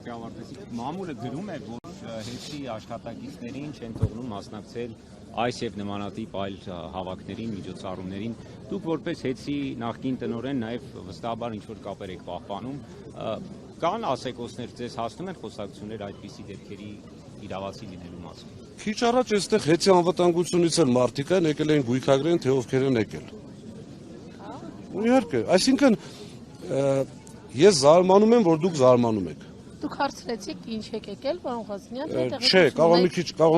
Հարցի ավարտեցիք, մամուլը գրում է, որ հեծի աշխատակիցներին չեն թողնում մասնակցել այս եւ նմանատիպ այլ հավաքներին, միջոցառումներին։ Դուք որպես հեծի նախկին տնօրեն նաեւ վստահաբար ինչ-որ կապեր եք պահպանում, կան ասեկոսներ, ձեզ հասնում են խոսակցություններ այդպիսի դեպքերի իրավացի լինելու մասին։ Քիչ առաջ այստեղ հեծի անվտանգությունից էլ մարդիկ են եկել են գույքագրեն, թե ովքեր են եկել։ Իհարկե, այսինքն ես զարմանում եմ, որ դուք զարմանում եք։ Դուք հարցրեցիք ինչ եք եկել, պարոն Ղազարյան, Չէ, կարող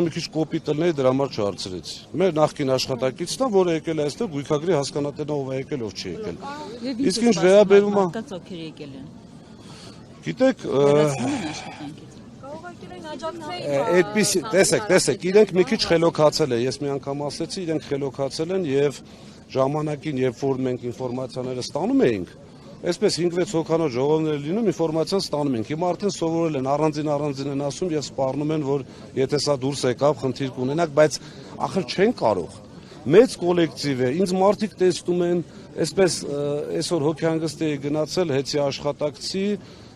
մի քիչ կոպիտ ելնել, դրա համար չհարցրեցի։ Մեր նախկին աշխատակիցն է, որը եկել է այստեղ գույքագրի հասկանատենը ով է եկել, ով չի եկել։ Իսկ ինչ վերաբերում է ովքեր եկել են։ Գիտեք, այդպես տեսեք, իրենք մի քիչ խելոքացել են, ես մի անգամ ասեցի, իրենք խելոքացել են եւ ժամանակին, երբ որ մենք ինֆորմացիաները ստանում էինք, այսպես 5-6 հոգանոց ժողովներ լինում, ինֆորմացիան ստանում ենք։ Հիմա արդեն սովորել են, առանձին են ասում եւ սպառնում են, որ եթե սա դուրս եկավ, խնդիր կունենաք, բայց ախր չեն կարող։ Մեծ կոլեկտիվ է, ինձ մարդիկ տեսնում են, այսպես այսօր հոգեհանգստի է գնացել հեծի աշխատակցի,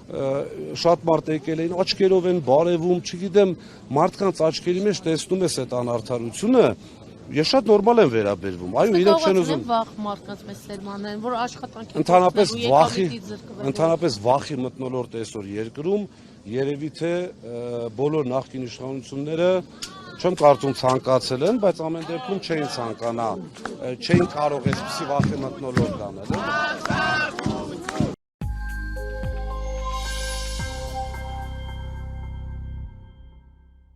շատ մարդ եկել էին, աչքերով են բարևում, չգիտեմ, մարդկանց աչքերի մեջ տեսնում ես այդ անարդարությունը, ես շատ նորմալ եմ վերաբերվում, այո, իրենք չեն ուզում։ Վախ մարդկանց մեծ սերմանային, որ աշխատանքի Ընդհանրապես վախի մթնոլորտ այսօր երկրում, երևի թե բոլոր նախկին իշխանությունները չեմ կարծում ցանկացել են, բայց ամեն դեպքում չէին ցանկանա, չէին կարող այսպիսի վախի մթնոլորտ անել։